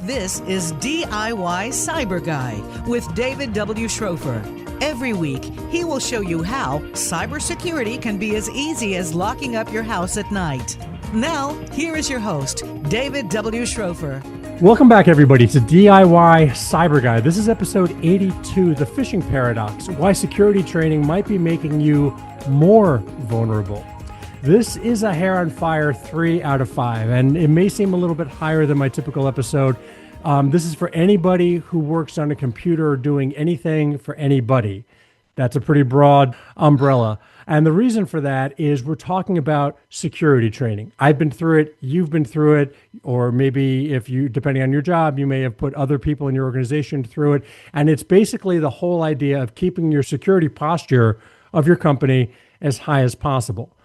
This is DIY Cyber Guy with David W. Schrofer. Every week, he will show you how cybersecurity can be as easy as locking up your house at night. Now, here is your host, David W. Schrofer. Welcome back, everybody, to DIY Cyber Guy. This is episode 82, The Phishing Paradox, Why Security Training Might Be Making You More Vulnerable. This is a hair on fire 3 out of 5, and it may seem a little bit higher than my typical episode. This is for anybody who works on a computer doing anything for anybody. That's a pretty broad umbrella. And the reason for that is we're talking about security training. I've been through it, you've been through it, or maybe if you, depending on your job, you may have put other people in your organization through it. And it's basically the whole idea of keeping your security posture of your company as high as possible.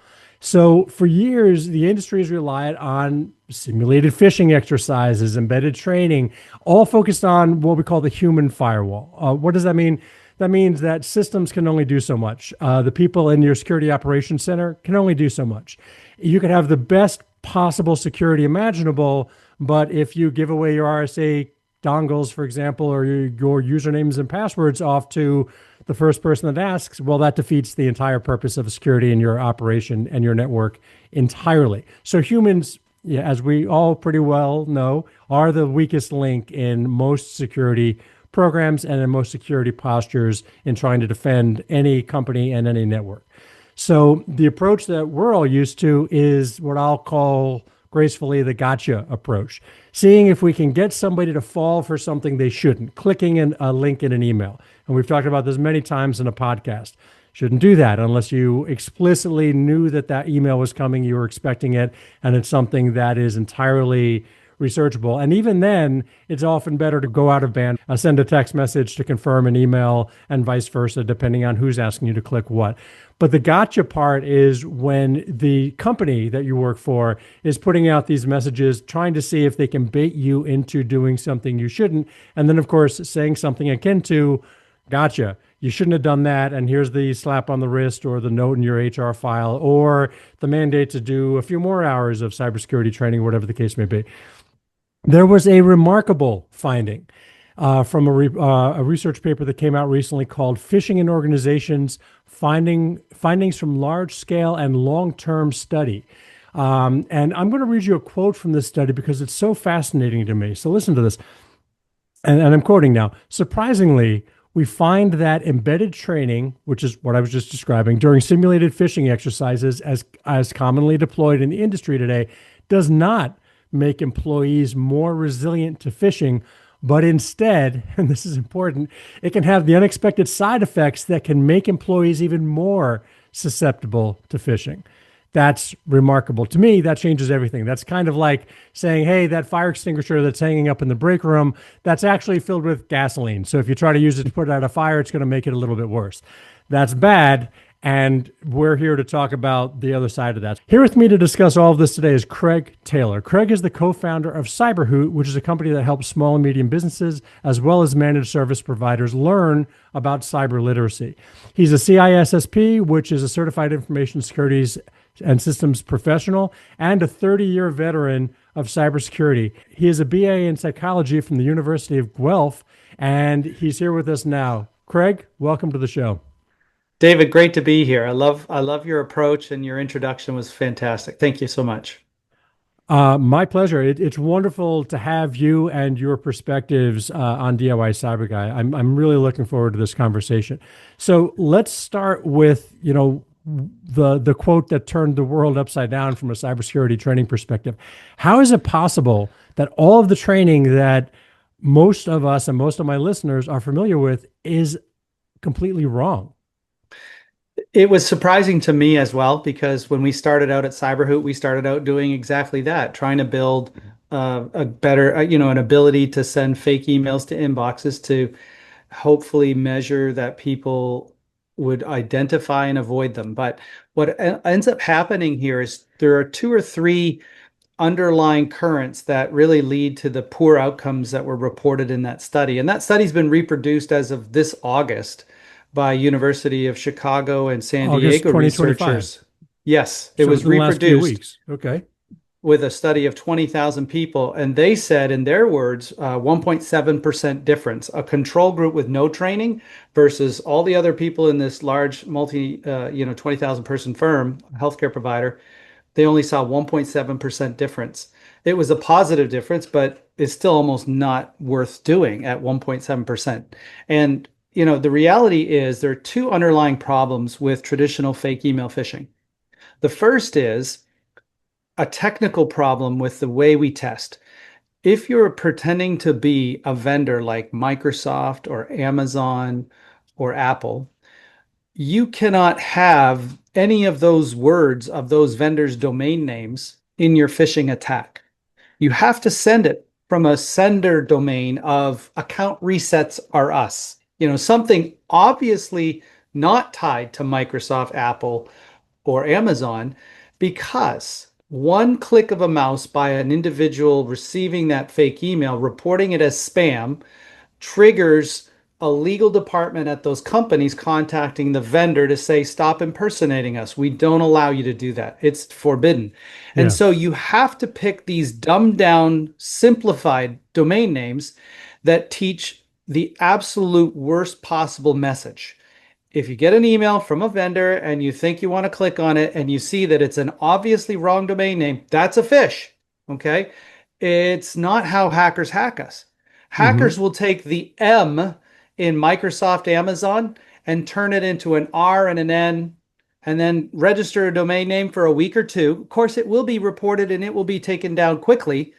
So for years, the industry has relied on simulated phishing exercises, embedded training, all focused on what we call the human firewall. What does that mean? That means that systems can only do so much. The people in your security operations center can only do so much. You can have the best possible security imaginable, but if you give away your RSA dongles, for example, or your usernames and passwords off to the first person that asks, well, that defeats the entire purpose of security in your operation and your network entirely. So humans, as we all pretty well know, are the weakest link in most security programs and in most security postures in trying to defend any company and any network. So the approach that we're all used to is what I'll call gracefully the gotcha approach, seeing if we can get somebody to fall for something they shouldn't, clicking a link in an email. And we've talked about this many times in a podcast. Shouldn't do that unless you explicitly knew that that email was coming, you were expecting it, and it's something that is entirely researchable. And even then, it's often better to go out of band, send a text message to confirm an email, and vice versa, depending on who's asking you to click what. But the gotcha part is when the company that you work for is putting out these messages, trying to see if they can bait you into doing something you shouldn't. And then, of course, saying something akin to, gotcha, you shouldn't have done that, and here's the slap on the wrist or the note in your HR file or the mandate to do a few more hours of cybersecurity training, whatever the case may be. There was a remarkable finding from a research paper that came out recently called Phishing in Organizations, Findings from Large-Scale and Long-Term Study. And I'm going to read you a quote from this study because it's so fascinating to me. So listen to this. And I'm quoting now. Surprisingly, we find that embedded training, which is what I was just describing, during simulated phishing exercises as commonly deployed in the industry today, does not make employees more resilient to phishing, but instead, and this is important, it can have the unexpected side effects that can make employees even more susceptible to phishing. That's remarkable. To me, that changes everything. That's kind of like saying, hey, that fire extinguisher that's hanging up in the break room, that's actually filled with gasoline. So if you try to use it to put out a fire, it's going to make it a little bit worse. That's bad. And we're here to talk about the other side of that. Here with me to discuss all of this today is Craig Taylor. Craig is the co-founder of CyberHoot, which is a company that helps small and medium businesses, as well as managed service providers, learn about cyber literacy. He's a CISSP, which is a Certified Information Securities and Systems Professional, and a 30-year veteran of cybersecurity. He is a BA in psychology from the University of Guelph, and he's here with us now. Craig, welcome to the show. David, great to be here. I love your approach, and your introduction was fantastic. Thank you so much. My pleasure. It's wonderful to have you and your perspectives on DIY Cyber Guy. I'm really looking forward to this conversation. So let's start with, the quote that turned the world upside down from a cybersecurity training perspective. How is it possible that all of the training that most of us and most of my listeners are familiar with is completely wrong? It was surprising to me as well, because when we started out at CyberHoot, we started out doing exactly that, trying to build a better, an ability to send fake emails to inboxes to hopefully measure that people would identify and avoid them. But what ends up happening here is there are 2 or 3 underlying currents that really lead to the poor outcomes that were reported in that study. And that study's been reproduced as of this August by University of Chicago and San Diego researchers. Yes, it was reproduced. Last few weeks. Okay. with a study of 20,000 people, and they said, in their words, 1.7% difference. A control group with no training versus all the other people in this large 20,000 person firm, healthcare provider, they only saw 1.7% difference. It was a positive difference, but it's still almost not worth doing at 1.7%. And the reality is there are two underlying problems with traditional fake email phishing. The first is a technical problem with the way we test. If you're pretending to be a vendor like Microsoft or Amazon or Apple, you cannot have any of those words of those vendors' domain names in your phishing attack. You have to send it from a sender domain of account resets are us. Something obviously not tied to Microsoft, Apple, or Amazon, because one click of a mouse by an individual receiving that fake email, reporting it as spam, triggers a legal department at those companies contacting the vendor to say, stop impersonating us. We don't allow you to do that. It's forbidden. And Yeah. so you have to pick these dumbed down, simplified domain names that teach the absolute worst possible message. If you get an email from a vendor and you think you want to click on it and you see that it's an obviously wrong domain name, that's a phish. Okay. It's not how hackers hack us. Hmm. Hackers will take the M in Microsoft, Amazon, and turn it into an R and an N, and then register a domain name for a week or two. Of course, it will be reported and it will be taken down quickly.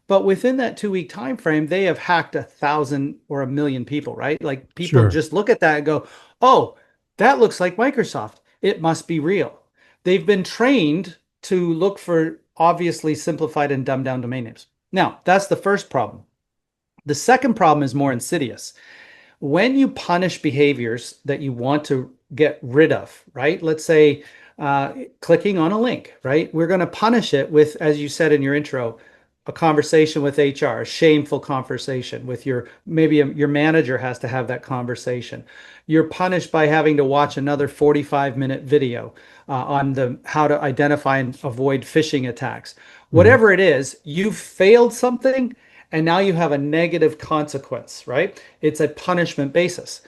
But within that 2 week time frame, they have hacked 1,000 or 1 million people, right? Like people Sure. just look at that and go, oh, that looks like Microsoft. It must be real. They've been trained to look for obviously simplified and dumbed down domain names. Now, that's the first problem. The second problem is more insidious. When you punish behaviors that you want to get rid of, right? Let's say clicking on a link, right? We're going to punish it with, as you said in your intro, a conversation with HR, a shameful conversation with your manager has to have that conversation. You're punished by having to watch another 45-minute video on the how to identify and avoid phishing attacks. Hmm. Whatever it is, you've failed something and now you have a negative consequence, right? It's a punishment basis.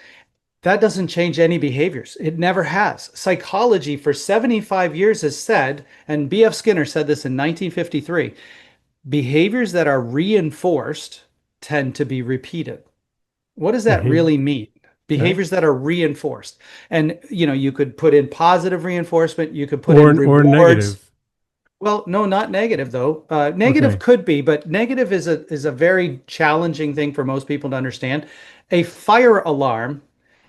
That doesn't change any behaviors. It never has. Psychology for 75 years has said, and B.F. Skinner said this in 1953, behaviors that are reinforced tend to be repeated. What does that Behave. really mean? Okay. Behaviors that are reinforced. And you could put in positive reinforcement, you could put in Or rewards. negative. Well, no, not negative though. Negative Okay. could be, but negative is a very challenging thing for most people to understand. A fire alarm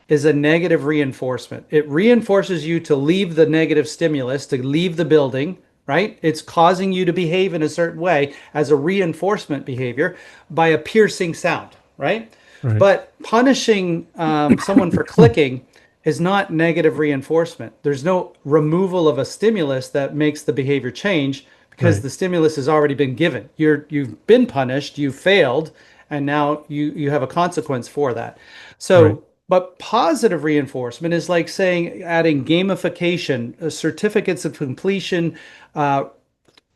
is a negative reinforcement. It reinforces you to leave the negative stimulus, to leave the building, right? It's causing you to behave in a certain way as a reinforcement behavior by a piercing sound, right? Right. But punishing someone for clicking is not negative reinforcement. There's no removal of a stimulus that makes the behavior change because Right. the stimulus has already been given. You've been punished, you failed, and now you have a consequence for that. Right. So, but positive reinforcement is like saying adding gamification, certificates of completion, uh,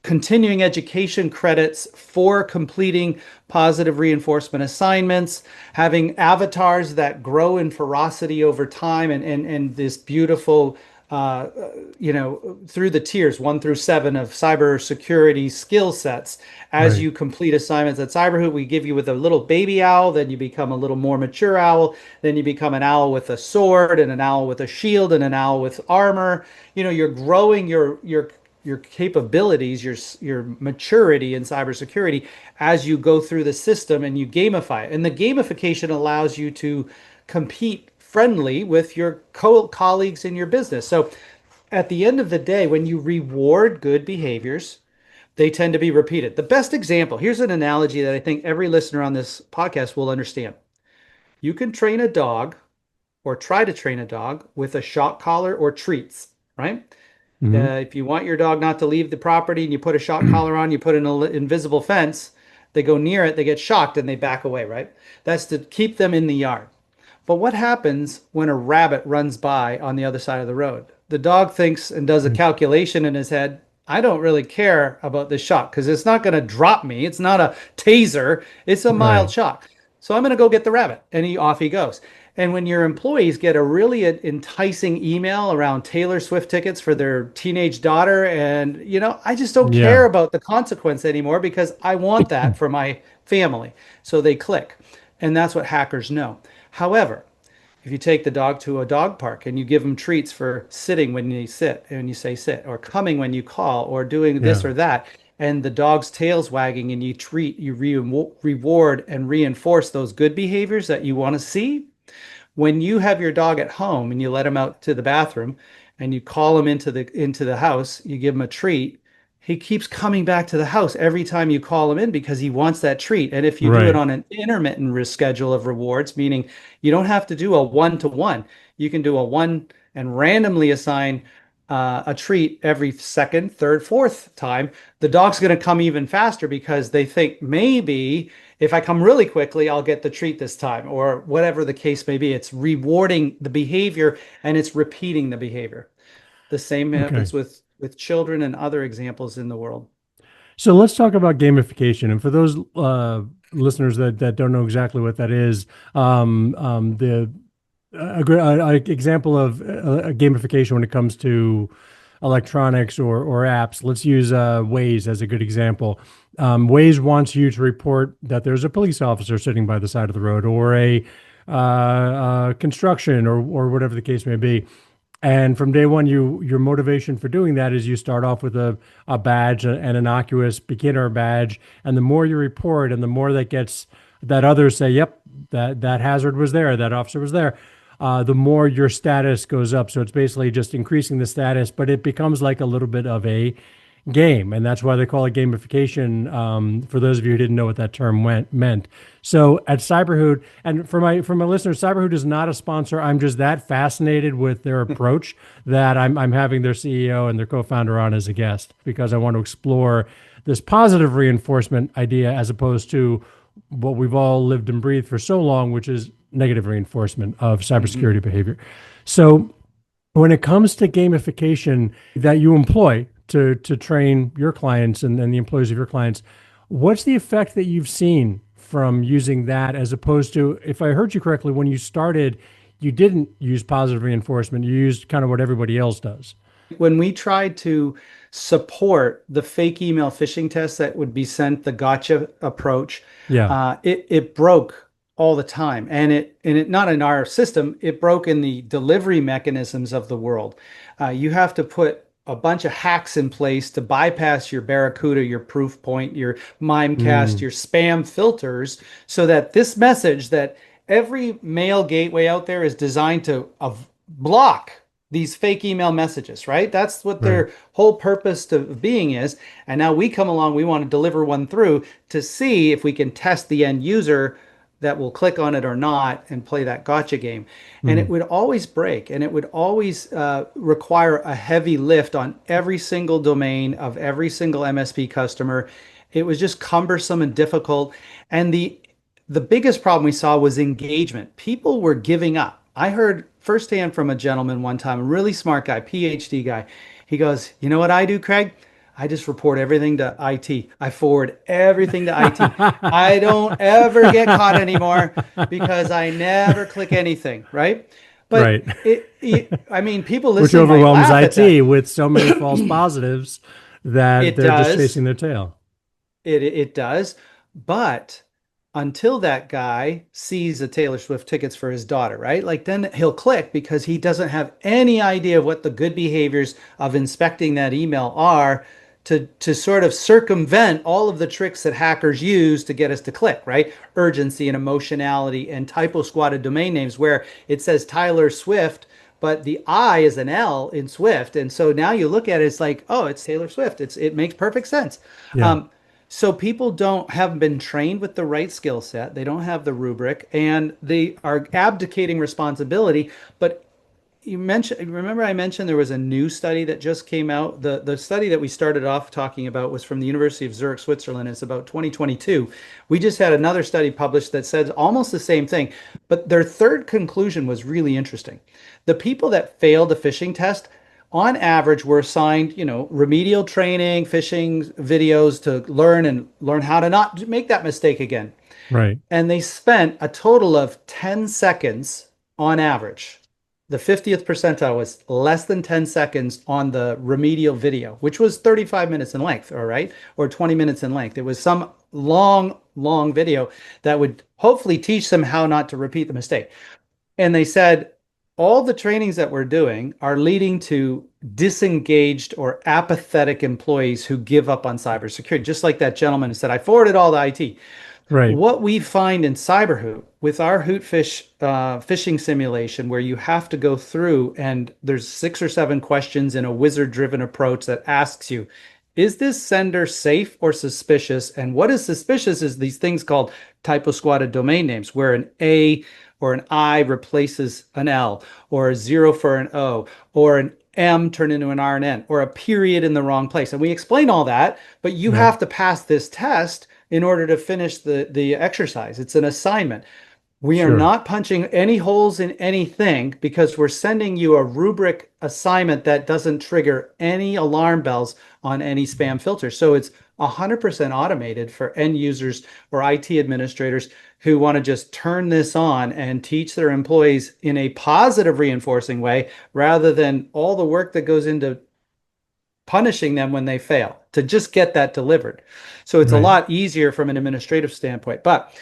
continuing education credits for completing positive reinforcement assignments, having avatars that grow in ferocity over time, and this beautiful, through the tiers 1 through 7 of cybersecurity skill sets. As Right. you complete assignments at CyberHoot, we give you with a little baby owl, then you become a little more mature owl, then you become an owl with a sword, and an owl with a shield, and an owl with armor. You're growing your capabilities, your maturity in cybersecurity as you go through the system and you gamify it. And the gamification allows you to compete friendly with your colleagues in your business. So at the end of the day, when you reward good behaviors, they tend to be repeated. The best example, here's an analogy that I think every listener on this podcast will understand. You can train a dog or try to train a dog with a shock collar or treats, right? Hmm. If you want your dog not to leave the property and you put a shock collar on, you put an invisible fence, they go near it, they get shocked and they back away, right? That's to keep them in the yard. But what happens when a rabbit runs by on the other side of the road? The dog thinks and does a calculation in his head. I don't really care about the shock because it's not going to drop me. It's not a taser. It's a mild Right. shock. So I'm going to go get the rabbit. And off he goes. And when your employees get a really enticing email around Taylor Swift tickets for their teenage daughter, and I just don't care Yeah. about the consequence anymore because I want that for my family. So they click. And that's what hackers know. However, if you take the dog to a dog park and you give them treats for sitting when you sit and you say sit, or coming when you call, or doing this Yeah. or that, and the dog's tail's wagging and you reward and reinforce those good behaviors that you want to see, when you have your dog at home and you let him out to the bathroom and you call him into the house, you give him a treat, he keeps coming back to the house every time you call him in because he wants that treat. And if you do it Right. on an intermittent schedule of rewards, meaning you don't have to do a one-to-one, you can do a one and randomly assign a treat every second, third, fourth time, the dog's going to come even faster because they think maybe if I come really quickly, I'll get the treat this time, or whatever the case may be. It's rewarding the behavior and it's repeating the behavior. The same Okay. happens with children and other examples in the world. So let's talk about gamification. And for those listeners that don't know exactly what that is, the example of a gamification when it comes to electronics or apps. Let's use Waze as a good example. Waze wants you to report that there's a police officer sitting by the side of the road, or a construction, or whatever the case may be. And from day one, your motivation for doing that is you start off with a badge, an innocuous beginner badge, and the more you report, and the more that others say, "Yep, that hazard was there, that officer was there," the more your status goes up. So it's basically just increasing the status, but it becomes like a little bit of a game, and that's why they call it gamification. For those of you who didn't know what that term meant, so at CyberHoot, and for my listeners, CyberHoot is not a sponsor. I'm just that fascinated with their approach that I'm having their CEO and their co-founder on as a guest because I want to explore this positive reinforcement idea as opposed to what we've all lived and breathed for so long, which is negative reinforcement of Mhm. cybersecurity behavior. So when it comes to gamification that you employ to train your clients and the employees of your clients, what's the effect that you've seen from using that as opposed to, if I heard you correctly, when you started, you didn't use positive reinforcement, you used kind of what everybody else does. When we tried to support the fake email phishing tests that would be sent, the gotcha approach, Yeah. it broke all the time, and it not in our system, it broke in the delivery mechanisms of the world. You have to put a bunch of hacks in place to bypass your Barracuda, your Proofpoint, your Mimecast, Mm, your spam filters, so that this message that every mail gateway out there is designed to block these fake email messages, right? That's what right. their whole purpose to being is. And now we come along, we want to deliver one through to see if we can test the end user that will click on it or not and play that gotcha game. And it Mm, would always break and it would always require a heavy lift on every single domain of every single MSP customer. It was just cumbersome and difficult. And the biggest problem we saw was engagement. People were giving up. I heard firsthand from a gentleman one time, a really smart guy, PhD guy. He goes, "You know what I do, Craig? I just report everything to IT. I forward everything to IT. I don't ever get caught anymore because I never click anything, right?" But right. I mean, people Which listening might overwhelms laugh at IT that. with so many false positives that It they're just does. chasing their tail. It does. But until that guy sees the Taylor Swift tickets for his daughter, right? Like then he'll click because he doesn't have any idea of what the good behaviors of inspecting that email are to sort of circumvent all of the tricks that hackers use to get us to click, right? Urgency and emotionality and typo squatted domain names where it says Tyler Swift, but the I is an L in Swift. And so now you look at it, it's like, oh, it's Taylor Swift. It makes perfect sense. Yeah. Um, so people haven't been trained with the right skill set. They don't have the rubric, and they are abdicating responsibility. But remember I mentioned there was a new study that just came out. The study that we started off talking about was from the University of Zurich, Switzerland. It's about 2022. We just had another study published that said almost the same thing, but their third conclusion was really interesting. The people that failed the phishing test on average were assigned, remedial training, phishing videos to learn how to not make that mistake again. Right. And they spent a total of 10 seconds on average. The 50th percentile was less than 10 seconds on the remedial video, which was 35 minutes in length, all right, or 20 minutes in length. It was some long, long video that would hopefully teach them how not to repeat the mistake. And they said all the trainings that we're doing are leading to disengaged or apathetic employees who give up on cybersecurity, just like that gentleman who said, I forwarded all the IT. Right. What we find in CyberHoot with our Hootfish phishing simulation, where you have to go through and there's 6 or 7 questions in a wizard-driven approach that asks you, is this sender safe or suspicious? And what is suspicious is these things called typo squatted domain names, where an A or an I replaces an L, or a zero for an O, or an M turned into an R and N, or a period in the wrong place. And we explain all that, but you Yep. have to pass this test in order to finish the exercise. It's an assignment. We are Sure. not punching any holes in anything because we're sending you a rubric assignment that doesn't trigger any alarm bells on any spam filter. So it's 100% automated for end users or IT administrators who want to just turn this on and teach their employees in a positive reinforcing way rather than all the work that goes into punishing them when they fail to just get that delivered. So it's a Right. lot easier from an administrative standpoint. But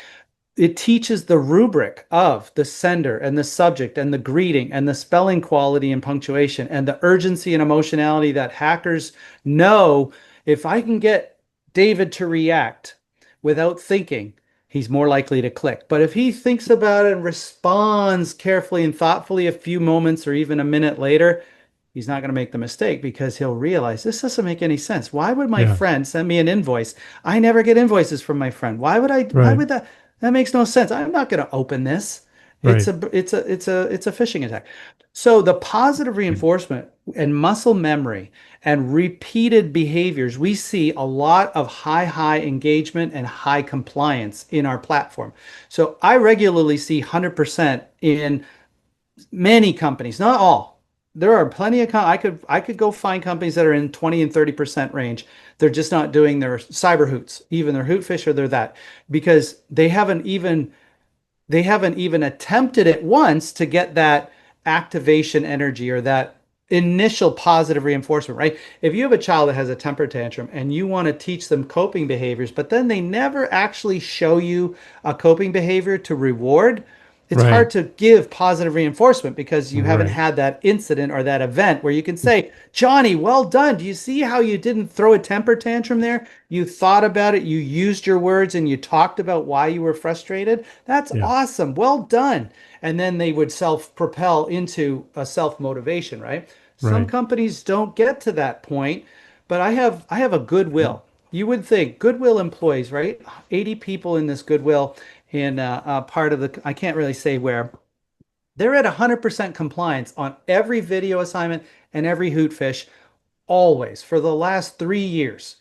it teaches the rubric of the sender and the subject and the greeting and the spelling quality and punctuation and the urgency and emotionality that hackers know. If I can get David to react without thinking, he's more likely to click. But if he thinks about it and responds carefully and thoughtfully a few moments or even a minute later, he's not going to make the mistake because he'll realize this doesn't make any sense. Why would my Yeah. friend send me an invoice? I never get invoices from my friend. Why Right. would that makes no sense. I'm not going to open this. Right. It's a phishing attack. So the positive reinforcement and muscle memory and repeated behaviors, we see a lot of high engagement and high compliance in our platform. So I regularly see 100% in many companies, not all. There are plenty of I could go find companies that are in 20 and 30% range. They're just not doing their cyber hoots, even their hootfish or they're that because they haven't even attempted it once to get that activation energy or that initial positive reinforcement, right? If you have a child that has a temper tantrum and you want to teach them coping behaviors, but then they never actually show you a coping behavior to reward, it's Right. hard to give positive reinforcement because you haven't Right. had that incident or that event where you can say, Johnny, well done. Do you see how you didn't throw a temper tantrum there? You thought about it, you used your words, and you talked about why you were frustrated. That's Yeah. awesome. Well done. And then they would self-propel into a self-motivation, right? Some Right. companies don't get to that point, but I have a goodwill. You would think Goodwill employees, right? 80 people in this Goodwill in part of the, I can't really say where. They're at 100% compliance on every video assignment and every hootfish always for the last 3 years.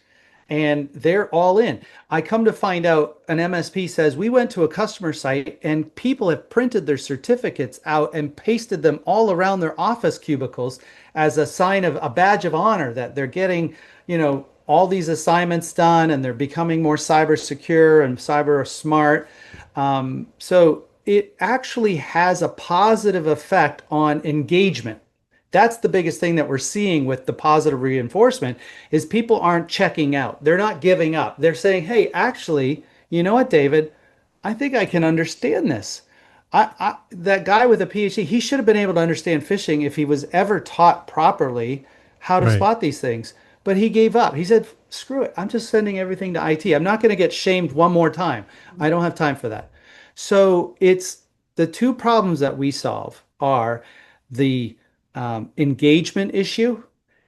And they're all in. I come to find out an MSP says we went to a customer site and people have printed their certificates out and pasted them all around their office cubicles as a sign of a badge of honor that they're getting, all these assignments done and they're becoming more cyber secure and cyber smart. So it actually has a positive effect on engagement. That's the biggest thing that we're seeing with the positive reinforcement is people aren't checking out. They're not giving up. They're saying, "Hey, actually, you know what, David? I think I can understand this. That guy with a PhD, he should have been able to understand phishing if he was ever taught properly how to Right. spot these things. But he gave up. He said, screw it. I'm just sending everything to IT. I'm not going to get shamed one more time. I don't have time for that. So it's the two problems that we solve are the engagement issue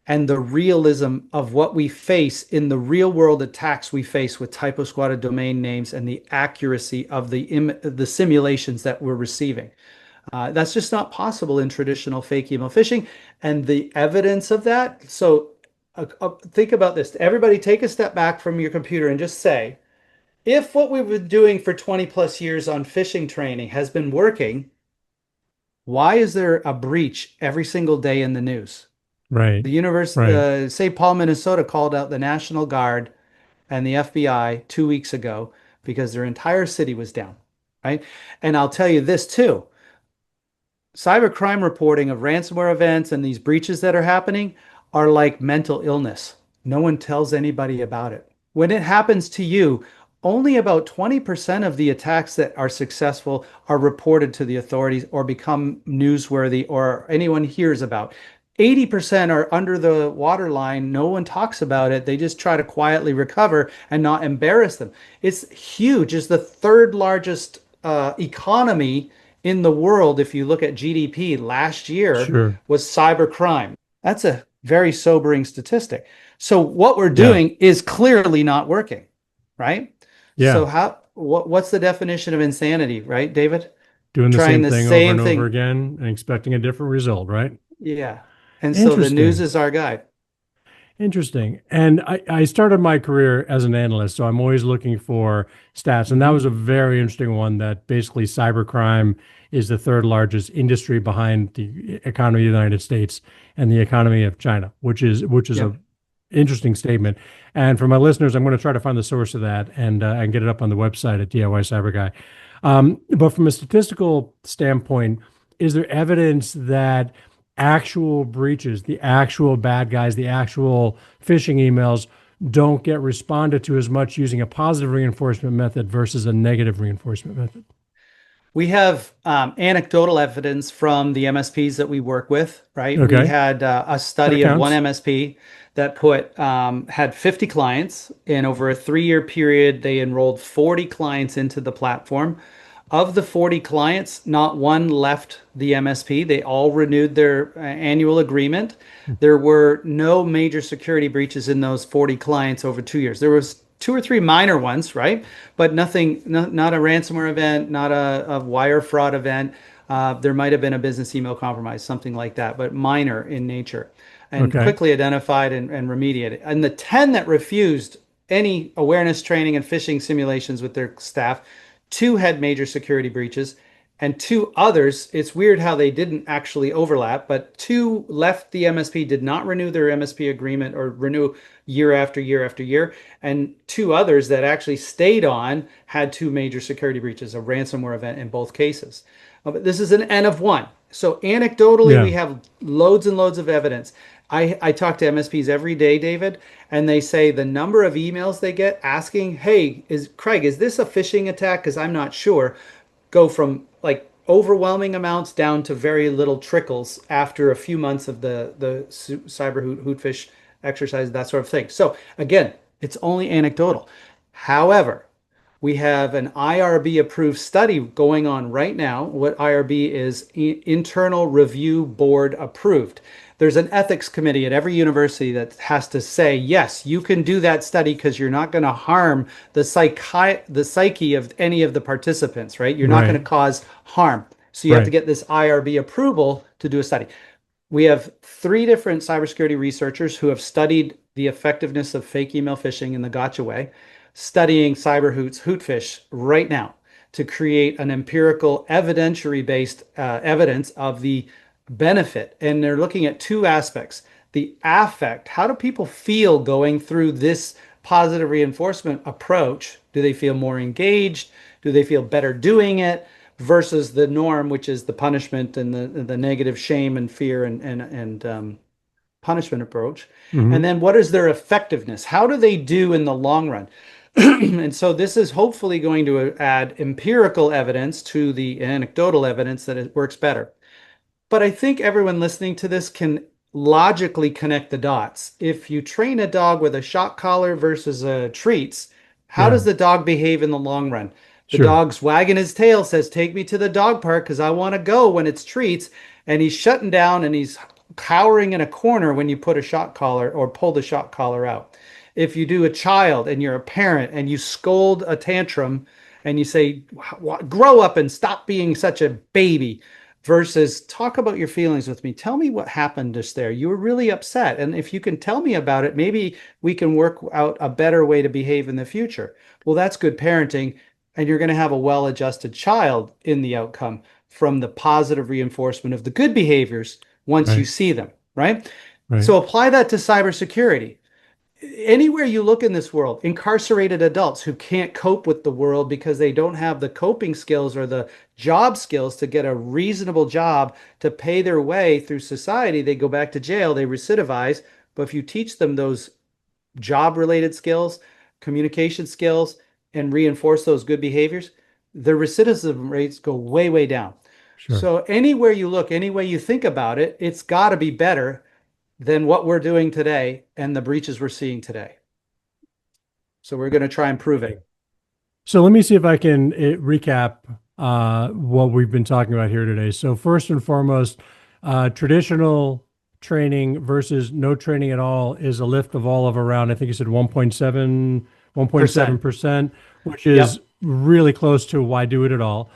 and the realism of what we face in the real world attacks we face with typo squatted domain names and the accuracy of the simulations that we're receiving. That's just not possible in traditional fake email phishing. And the evidence of that. So think about this. Everybody take a step back from your computer and just say, if what we've been doing for 20 plus years on phishing training has been working, why is there a breach every single day in the news? Right. The universe, Right. St. Paul, Minnesota called out the National Guard and the FBI 2 weeks ago because their entire city was down, right? And I'll tell you this too. Cybercrime reporting of ransomware events and these breaches that are happening are like mental illness. No one tells anybody about it. When it happens to you, only about 20% of the attacks that are successful are reported to the authorities or become newsworthy or anyone hears about. 80% are under the waterline. No one talks about it. They just try to quietly recover and not embarrass them. It's huge. It's the third largest economy in the world. If you look at GDP last year, Sure. was cybercrime. That's a very sobering statistic. So what we're Yeah. doing is clearly not working, right? So Yeah. what's the definition of insanity, right, David? Doing the Trying same the thing over same and over thing. again and expecting a different result, right? Yeah. And so the news Interesting. is our guide. Interesting. And I started my career as an analyst, so I'm always looking for stats. And that was Hmm. a very interesting one that basically cybercrime is the third largest industry behind the economy of the United States and the economy of China, which is a Yep. interesting statement. And for my listeners, I'm going to try to find the source of that and get it up on the website at DIY Cyber Guy. But from a statistical standpoint, is there evidence that actual breaches, the actual bad guys, the actual phishing emails don't get responded to as much using a positive reinforcement method versus a negative reinforcement method? We have anecdotal evidence from the MSPs that we work with, right? We Okay, had a that study of one counts. MSP that had 50 clients, and over a 3-year period, they enrolled 40 clients into the platform. Of the 40 clients, not one left the MSP. They all renewed their annual agreement. There were no major security breaches in those 40 clients over 2 years. There was two or three minor ones, right? But nothing, not a ransomware event, not a wire fraud event. There might have been a business email compromise, something like that, but minor in nature, and Okay, quickly identified and remediated. And the 10 that refused any awareness training and phishing simulations with their staff, two had major security breaches, and two others, it's weird how they didn't actually overlap, but two left the MSP, did not renew their MSP agreement or renew year after year after year. And two others that actually stayed on had two major security breaches, a ransomware event in both cases. But this is an N of one. So anecdotally, yeah, we have loads and loads of evidence. I talk to MSPs every day, David, and they say the number of emails they get asking, "Hey, is Craig, is this a phishing attack? Because I'm not sure," go from like overwhelming amounts down to very little trickles after a few months of the CyberHoot Hootfish exercise, that sort of thing. So again, it's only anecdotal. However, we have an IRB approved study going on right now. What IRB is, Internal Review Board approved. There's an ethics committee at every university that has to say, yes, you can do that study because you're not going to harm the psyche of any of the participants, right? You're not going right, to cause harm. So you have to right. get this IRB approval to do a study. We have three different cybersecurity researchers who have studied the effectiveness of fake email phishing in the gotcha way, studying CyberHoot's Hootfish right now to create an empirical evidentiary based evidence of the benefit. And they're looking at two aspects: the affect, how do people feel going through this positive reinforcement approach? Do they feel more engaged? Do they feel better doing it? Versus the norm, which is the punishment and the negative shame and fear and punishment approach. And Hmm. then what is their effectiveness? How do they do in the long run? And so this is hopefully going to add empirical evidence to the anecdotal evidence that it works better. But I think everyone listening to this can logically connect the dots. If you train a dog with a shock collar versus a treats, how Yeah, does the dog behave in the long run? The sure. dog's wagging his tail, says, "Take me to the dog park because I want to go," when it's treats. And he's shutting down and he's cowering in a corner when you put a shock collar or pull the shock collar out. If you do a child and you're a parent and you scold a tantrum and you say, "Grow up and stop being such a baby," versus "Talk about your feelings with me. Tell me what happened just there. You were really upset. And if you can tell me about it, maybe we can work out a better way to behave in the future." Well, that's good parenting. And you're going to have a well adjusted child in the outcome from the positive reinforcement of the good behaviors once you Right. see them, right? Right. So apply that to cybersecurity. Anywhere you look in this world, incarcerated adults who can't cope with the world because they don't have the coping skills or the job skills to get a reasonable job to pay their way through society, they go back to jail, they recidivize. But if you teach them those job related skills, communication skills, and reinforce those good behaviors, the recidivism rates go way, way down. Sure. So anywhere you look, any way you think about it, it's got to be better than what we're doing today and the breaches we're seeing today. So we're going to try and prove it. So let me see if I can recap what we've been talking about here today. So first and foremost, traditional training versus no training at all is a lift of all of around, I think you said 1.7, Percent. which is Yep. really close to why do it at all.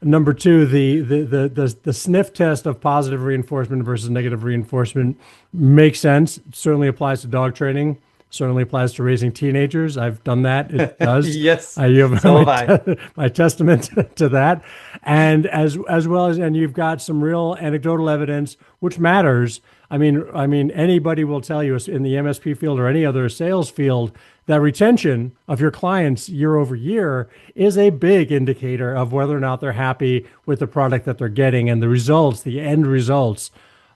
Number two, the sniff test of positive reinforcement versus negative reinforcement makes sense. It certainly applies to dog training. Certainly applies to raising teenagers. I've done that. It does. Yes. You have So have I. my testament to that, and as well as, and you've got some real anecdotal evidence, which matters. I mean, anybody will tell you in the MSP field or any other sales field that retention of your clients year over year is a big indicator of whether or not they're happy with the product that they're getting and the results, the end results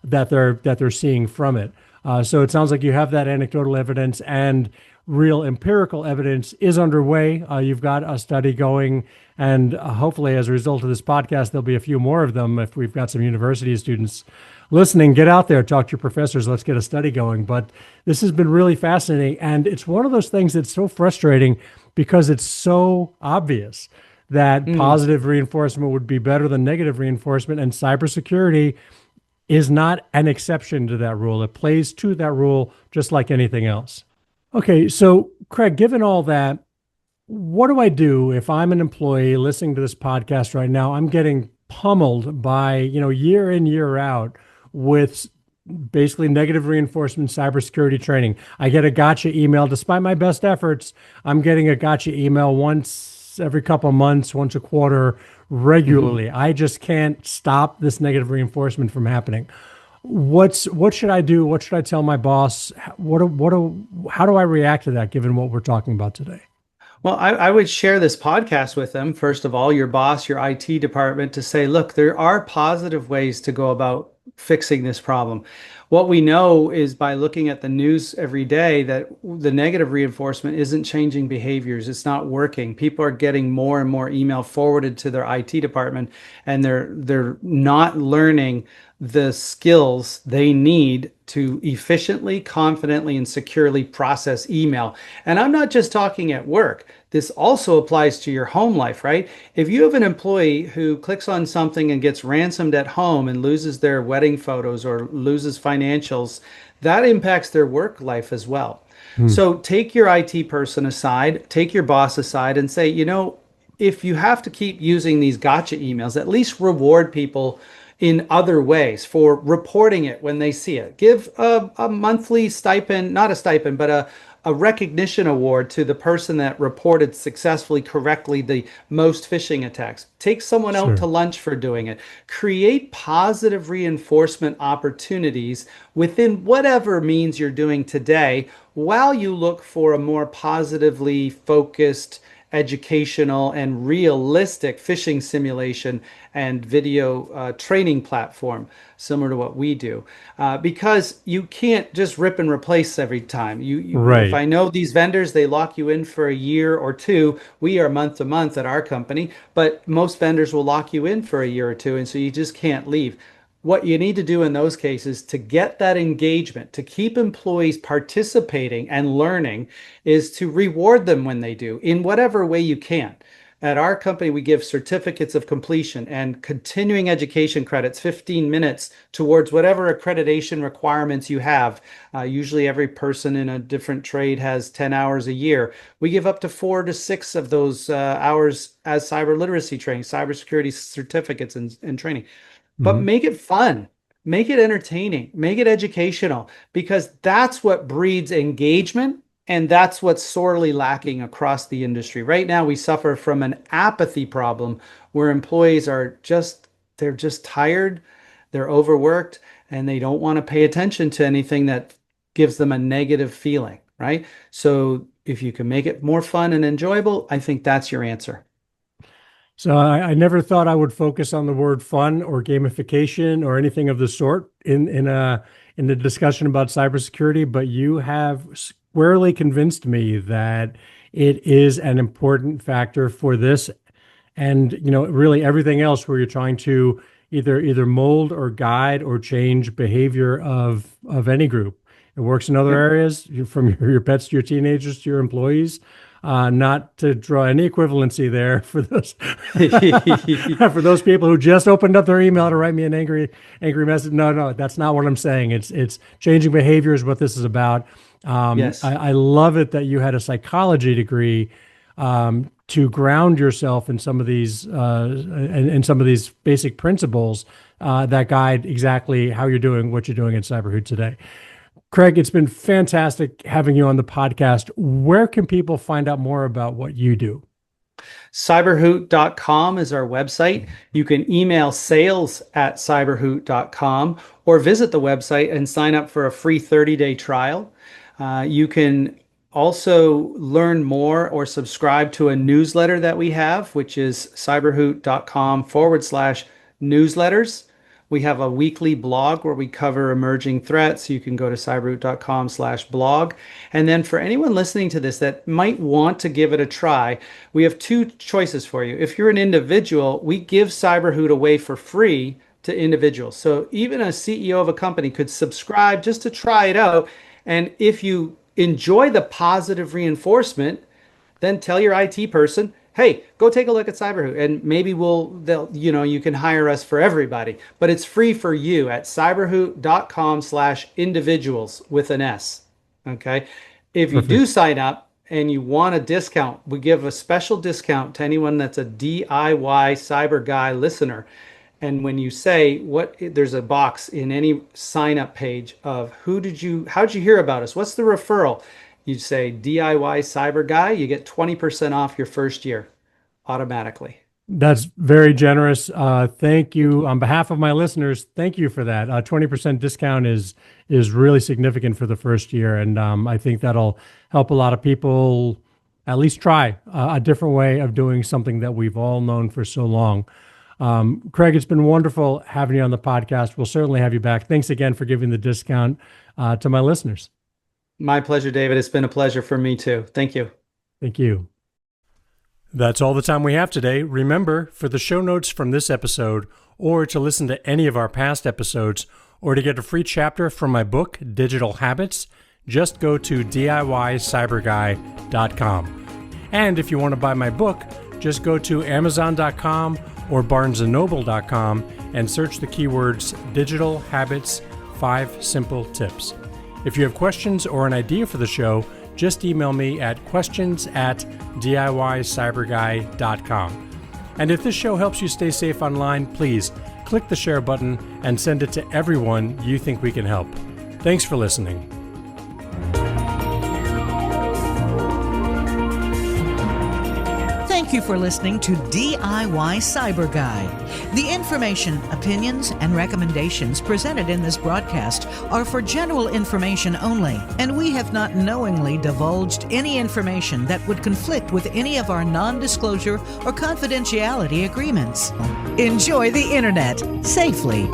that they're seeing from it. So it sounds like you have that anecdotal evidence and real empirical evidence is underway. You've got a study going, and hopefully, as a result of this podcast, there'll be a few more of them. If we've got some university students listening, get out there, talk to your professors. Let's get a study going. But this has been really fascinating, and it's one of those things that's so frustrating because it's so obvious that positive reinforcement would be better than negative reinforcement, and cybersecurity is not an exception to that rule. It plays to that rule just like anything else. Okay, so Craig, given all that, what do I do if I'm an employee listening to this podcast right now? I'm getting pummeled by, year in, year out with basically negative reinforcement cybersecurity training. I get a gotcha email. Despite my best efforts, I'm getting a gotcha email once every couple of months, once a quarter, regularly. I just can't stop this negative reinforcement from happening. What should I do? What should I tell my boss? How do I react to that given what we're talking about today? Well, I would share this podcast with them, first of all, your boss, your IT department, to say, look, there are positive ways to go about fixing this problem. What we know is by looking at the news every day that the negative reinforcement isn't changing behaviors. It's not working. People are getting more and more email forwarded to their IT department, and they're not learning the skills they need to efficiently, confidently, and securely process email. And I'm not just talking at work. This also applies to your home life, right? If you have an employee who clicks on something and gets ransomed at home and loses their wedding photos or loses financials, that impacts their work life as well. So take your IT person aside, take your boss aside and say, if you have to keep using these gotcha emails, at least reward people in other ways for reporting it when they see it. Give a monthly stipend, not a stipend, but a recognition award to the person that reported successfully, correctly the most phishing attacks. Take someone out Sure. to lunch for doing it. Create positive reinforcement opportunities within whatever means you're doing today while you look for a more positively focused educational and realistic phishing simulation and video training platform similar to what we do, because you can't just rip and replace every time. If Right. I know these vendors, they lock you in for a year or two. We are month to month at our company, but most vendors will lock you in for a year or two, and so you just can't leave. What you need to do in those cases to get that engagement, to keep employees participating and learning, is to reward them when they do in whatever way you can. At our company, we give certificates of completion and continuing education credits, 15 minutes towards whatever accreditation requirements you have. Usually, every person in a different trade has 10 hours a year. We give up to 4 to 6 of those hours as cyber literacy training, cybersecurity certificates and training. But Mhm. make it fun, make it entertaining, make it educational, because that's what breeds engagement. And that's what's sorely lacking across the industry. Right now, we suffer from an apathy problem where employees they're just tired, they're overworked, and they don't want to pay attention to anything that gives them a negative feeling, right? So if you can make it more fun and enjoyable, I think that's your answer. So I never thought I would focus on the word fun or gamification or anything of the sort in the discussion about cybersecurity, but you have squarely convinced me that it is an important factor for this, and really everything else where you're trying to either mold or guide or change behavior of any group. It works in other areas, from your pets to your teenagers to your employees. Not to draw any equivalency there for those for those people who just opened up their email to write me an angry message. No, that's not what I'm saying. It's changing behavior is what this is about. Yes. I love it that you had a psychology degree to ground yourself in some of these and some of these basic principles that guide exactly how you're doing what you're doing at CyberHoot today. Craig, it's been fantastic having you on the podcast. Where can people find out more about what you do? CyberHoot.com is our website. You can email sales@cyberhoot.com or visit the website and sign up for a free 30-day trial. You can also learn more or subscribe to a newsletter that we have, which is cyberhoot.com/newsletters. We have a weekly blog where we cover emerging threats. You can go to cyberhoot.com/blog. And then for anyone listening to this that might want to give it a try, we have two choices for you. If you're an individual, we give CyberHoot away for free to individuals. So even a CEO of a company could subscribe just to try it out. And if you enjoy the positive reinforcement, then tell your IT person, hey, go take a look at CyberHoot, and maybe you can hire us for everybody. But it's free for you at cyberhoot.com/individuals with an S. Okay. If you do sign up and you want a discount, we give a special discount to anyone that's a DIY Cyber Guy listener. And when you say there's a box in any sign up page of how'd you hear about us? What's the referral? You say DIY Cyber Guy, you get 20% off your first year automatically. That's very generous. Thank you. On behalf of my listeners, thank you for that. 20% discount is really significant for the first year. And I think that'll help a lot of people at least try a different way of doing something that we've all known for so long. Craig, it's been wonderful having you on the podcast. We'll certainly have you back. Thanks again for giving the discount to my listeners. My pleasure, David. It's been a pleasure for me too. Thank you. Thank you. That's all the time we have today. Remember, for the show notes from this episode, or to listen to any of our past episodes, or to get a free chapter from my book, Digital Habits, just go to DIYCyberGuy.com. And if you want to buy my book, just go to Amazon.com or BarnesandNoble.com and search the keywords Digital Habits 5 Simple Tips. If you have questions or an idea for the show, just email me at questions@DIYCyberGuy.com. And if this show helps you stay safe online, please click the share button and send it to everyone you think we can help. Thanks for listening. Thank you for listening to DIY Cyber Guy. The information, opinions, and recommendations presented in this broadcast are for general information only, and we have not knowingly divulged any information that would conflict with any of our non-disclosure or confidentiality agreements. Enjoy the internet safely.